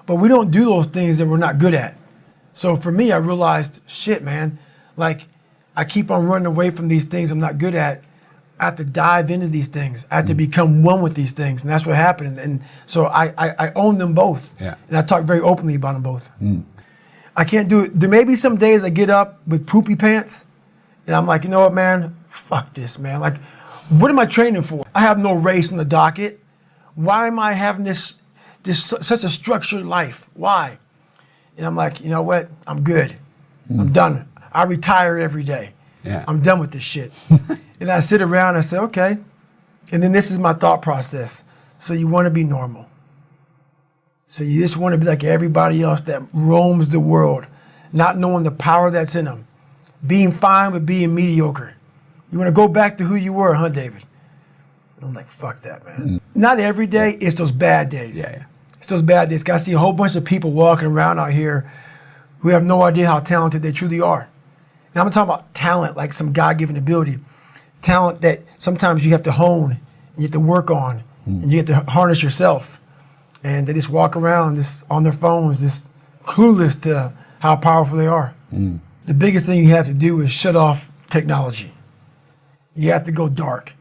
But we don't do those things that we're not good at. So for me, I realized, shit, man, like I keep on running away from these things I'm not good at. I have to dive into these things. I have to become one with these things. And that's what happened. And so I own them both. Yeah. And I talk very openly about them both. I can't do it. There may be some days I get up with poopy pants and I'm like, you know what, man? Fuck this, man. Like, what am I training for? I have no race on the docket. Why am I having this such a structured life? Why? And I'm like, you know what? I'm good. I'm done. I retire every day. Yeah. I'm done with this shit. And I sit around and I say, okay. And then this is my thought process. So you want to be normal. So you just want to be like everybody else that roams the world, not knowing the power that's in them. Being fine with being mediocre. You want to go back to who you were, huh, David? And I'm like, fuck that, man. Not every day, it's those bad days. Yeah. It's those bad days. I see a whole bunch of people walking around out here who have no idea how talented they truly are. And I'm talking about talent, like some God-given ability. Talent that sometimes you have to hone, and you have to work on, and you have to harness yourself. And they just walk around just on their phones, just clueless to how powerful they are. The biggest thing you have to do is shut off technology. You have to go dark.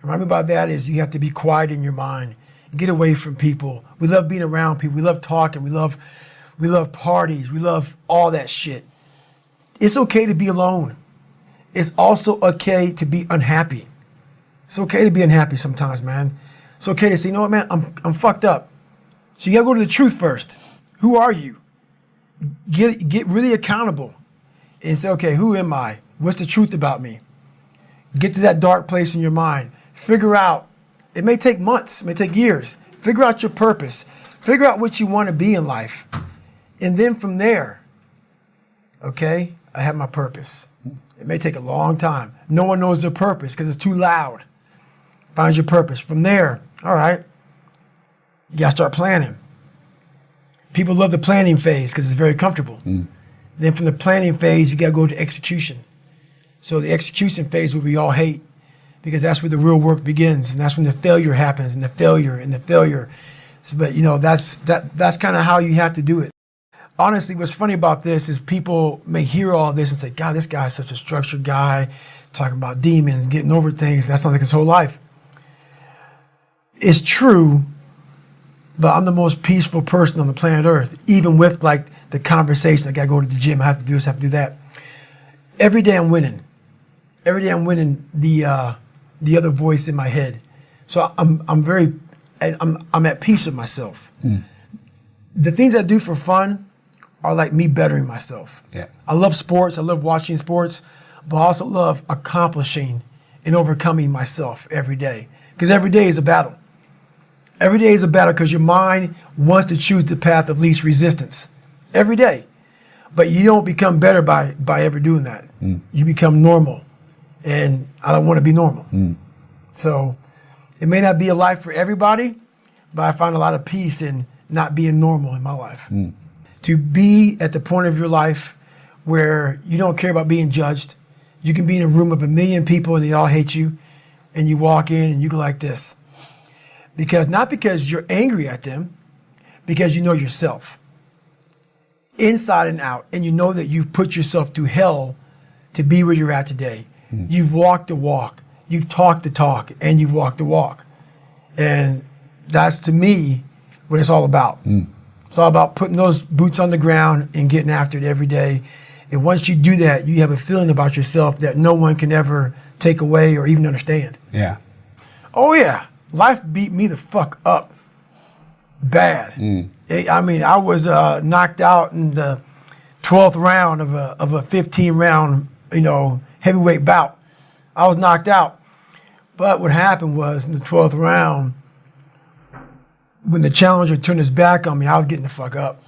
And what I mean by that is you have to be quiet in your mind. Get away from people. We love being around people. We love talking. We love parties. We love all that shit. It's okay to be alone. It's also okay to be unhappy. It's okay to be unhappy sometimes, man. It's okay to say, you know what, man, I'm fucked up. So you gotta go to the truth first. Who are you? Get really accountable and say, okay, who am I? What's the truth about me? Get to that dark place in your mind. Figure out, it may take months, it may take years. Figure out your purpose. Figure out what you want to be in life. And then from there, okay, I have my purpose. It may take a long time. No one knows their purpose because it's too loud. Find your purpose. From there, all right, you got to start planning. People love the planning phase because it's very comfortable. Then from the planning phase, you got to go to execution. So the execution phase, what we all hate, because that's where the real work begins, and that's when the failure happens, and the failure. So, but you know, that's kind of how you have to do it. Honestly, what's funny about this is people may hear all this and say, God, this guy's such a structured guy, talking about demons, getting over things. That sounds like his whole life. It's true, but I'm the most peaceful person on the planet Earth, even with like the conversation. I got to go to the gym. I have to do this, I have to do that. Every day I'm winning. Every day I'm winning the other voice in my head. So I'm at peace with myself. The things I do for fun are like me bettering myself. Yeah. I love sports. I love watching sports, but I also love accomplishing and overcoming myself every day. Because every day is a battle. Every day is a battle because your mind wants to choose the path of least resistance. Every day. But you don't become better by ever doing that. You become normal. And I don't want to be normal. So it may not be a life for everybody, but I find a lot of peace in not being normal in my life. To be at the point of your life where you don't care about being judged. You can be in a room of 1 million people and they all hate you, and you walk in and you go like this. Not because you're angry at them, because you know yourself. Inside and out, and you know that you've put yourself through hell to be where you're at today. You've walked the walk, you've talked the talk, and you've walked the walk. And that's, to me, what it's all about. It's all about putting those boots on the ground and getting after it every day. And once you do that, you have a feeling about yourself that no one can ever take away or even understand. Yeah. Oh yeah, life beat me the fuck up bad. I mean, I was knocked out in the 12th round of a 15-round, heavyweight bout. I was knocked out. But what happened was, in the 12th round, when the challenger turned his back on me, I was getting the fuck up.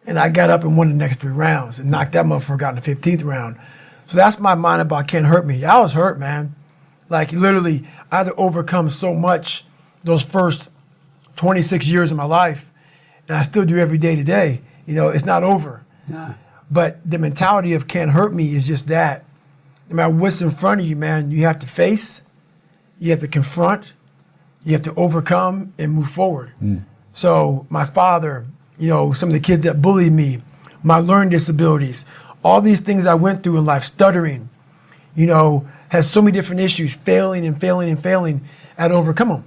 And I got up and won the next 3 rounds and knocked that motherfucker out in the 15th round. So that's my mind about can't hurt me. I was hurt, man. Like, literally, I had to overcome so much those first 26 years of my life, and I still do every day today. It's not over. Nah. But the mentality of can't hurt me is just that. No matter what's in front of you, man, you have to face, you have to confront, you have to overcome and move forward. So my father, some of the kids that bullied me, my learning disabilities, all these things I went through in life, stuttering, has so many different issues, failing and failing and failing, I'd overcome them.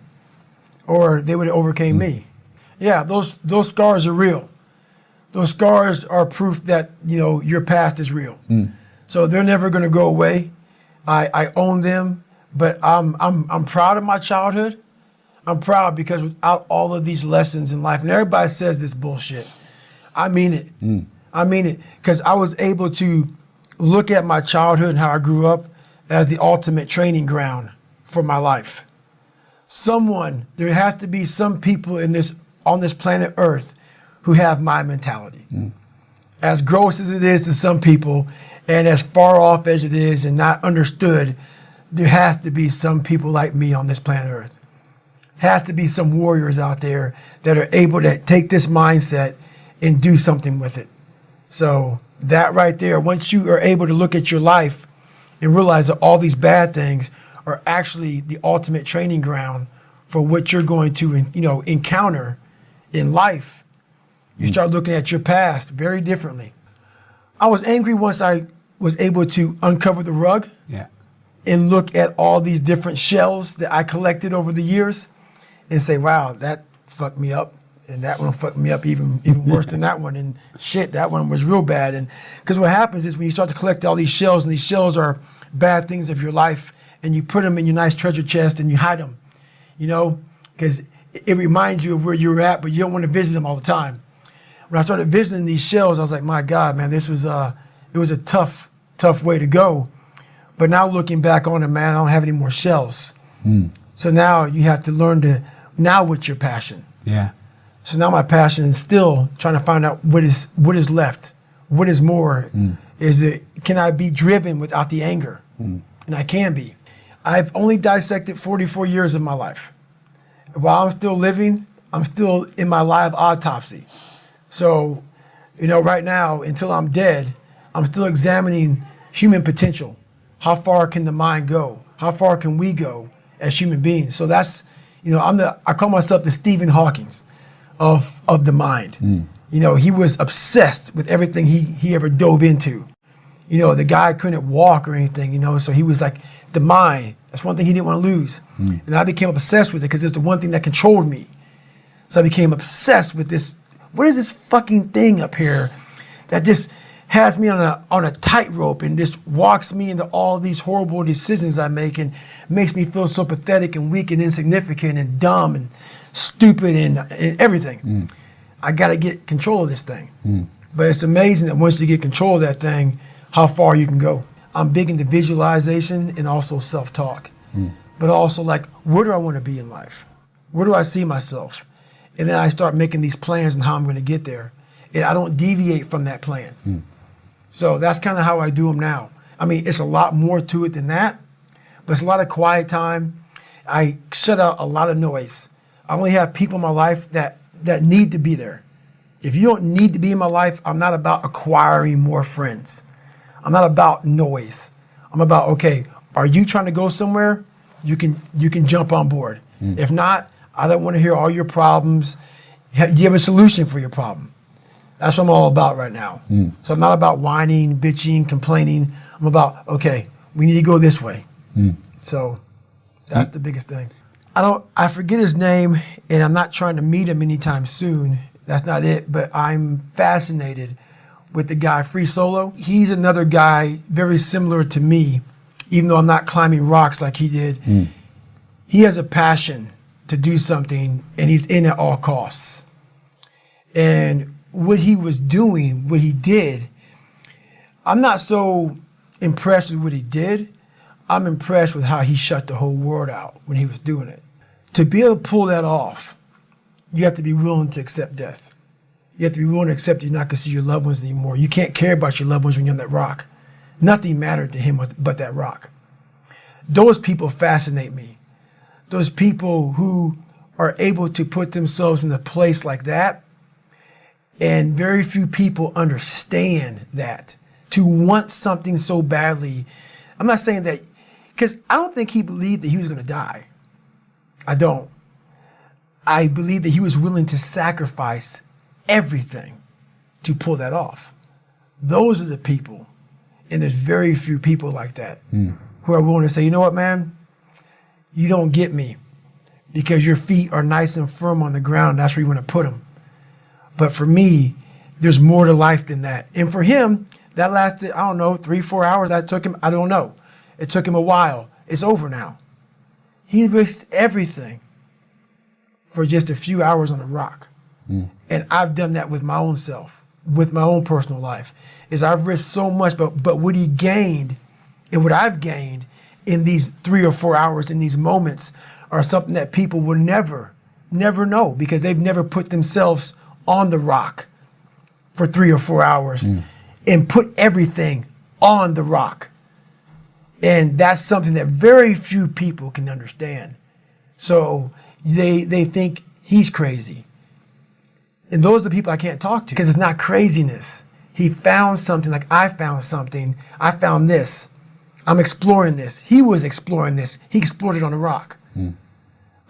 Or they would have overcame me. Yeah, those scars are real. Those scars are proof that, your past is real. So they're never going to go away. I own them, but I'm proud of my childhood. I'm proud because without all of these lessons in life, and everybody says this bullshit, I mean it. I mean it, because I was able to look at my childhood and how I grew up as the ultimate training ground for my life. There has to be some people on this planet Earth who have my mentality. As gross as it is to some people, and as far off as it is and not understood, there has to be some people like me on this planet Earth. Has to be some warriors out there that are able to take this mindset and do something with it. So that right there, once you are able to look at your life and realize that all these bad things are actually the ultimate training ground for what you're going to, encounter in life, you start looking at your past very differently. I was angry once I was able to uncover the rug and look at all these different shells that I collected over the years and say, wow, that fucked me up. And that one fucked me up even worse than that one. And shit, that one was real bad. And because what happens is when you start to collect all these shells, and these shells are bad things of your life, and you put them in your nice treasure chest and you hide them, because it reminds you of where you were at, but you don't want to visit them all the time. When I started visiting these shells, I was like, my God, man, it was a tough way to go. But now looking back on it, man, I don't have any more shells. So now you have to learn now what's your passion? Yeah. So now my passion is still trying to find out what is left, what is more. Can I be driven without the anger? And I can be. I've only dissected 44 years of my life. While I'm still living, I'm still in my live autopsy. So, right now, until I'm dead, I'm still examining human potential. How far can the mind go? How far can we go as human beings? So that's, I call myself the Stephen Hawking's of the mind. He was obsessed with everything he ever dove into. The guy couldn't walk or anything, so he was like the mind. That's one thing he didn't want to lose. And I became obsessed with it because it's the one thing that controlled me. So I became obsessed with this. What is this fucking thing up here that just has me on a tightrope and just walks me into all these horrible decisions I make and makes me feel so pathetic and weak and insignificant and dumb and stupid and everything. I got to get control of this thing. But it's amazing that once you get control of that thing, how far you can go. I'm big into visualization and also self-talk. But also where do I want to be in life? Where do I see myself? And then I start making these plans and how I'm going to get there. And I don't deviate from that plan. So that's kind of how I do them now. I mean, it's a lot more to it than that, but it's a lot of quiet time. I shut out a lot of noise. I only have people in my life that need to be there. If you don't need to be in my life, I'm not about acquiring more friends. I'm not about noise. I'm about, okay, are you trying to go somewhere? You can jump on board. If not, I don't want to hear all your problems. Do you have a solution for your problem? That's what I'm all about right now. So I'm not about whining, bitching, complaining. I'm about, okay, we need to go this way. So that's the biggest thing. I forget his name, and I'm not trying to meet him anytime soon. That's not it, but I'm fascinated with the guy Free Solo. He's another guy very similar to me, even though I'm not climbing rocks like he did. He has a passion to do something, and he's in at all costs. And what he was doing, what he did, I'm not so impressed with what he did. I'm impressed with how he shut the whole world out when he was doing it. To be able to pull that off, you have to be willing to accept death. You have to be willing to accept you're not going to see your loved ones anymore. You can't care about your loved ones when you're on that rock. Nothing mattered to him but that rock. Those people fascinate me. Those people who are able to put themselves in a place like that, and very few people understand that. To want something so badly, I'm not saying that, because I don't think he believed that he was going to die. I don't. I believe that he was willing to sacrifice everything to pull that off. Those are the people, and there's very few people like that who are willing to say, you know what, man, you don't get me because your feet are nice and firm on the ground, and that's where you want to put them. But for me, there's more to life than that. And for him, that lasted, I don't know, 3-4 hours. That took him, I don't know. It took him a while. It's over now. He risked everything for just a few hours on a rock. And I've done that with my own self, with my own personal life, is I've risked so much, but what he gained and what I've gained in these 3 or 4 hours, in these moments, are something that people will never know because they've never put themselves on the rock for 3 or 4 hours and put everything on the rock. And that's something that very few people can understand. So they think he's crazy. And those are the people I can't talk to because it's not craziness. He found something like I found something. I found this. I'm exploring this. He was exploring this. He explored it on the rock.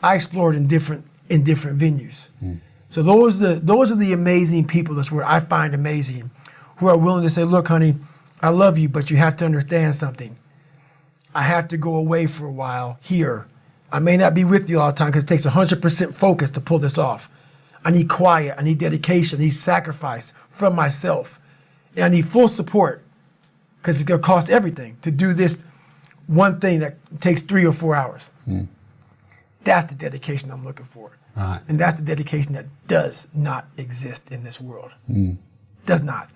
I explored in different venues. So those are the amazing people, that's what I find amazing, who are willing to say, look, honey, I love you, but you have to understand something. I have to go away for a while here. I may not be with you all the time because it takes 100% focus to pull this off. I need quiet, I need dedication, I need sacrifice from myself. And I need full support because it's gonna cost everything to do this one thing that takes 3 or 4 hours. That's the dedication I'm looking for. Right. And that's the dedication that does not exist in this world. Does not.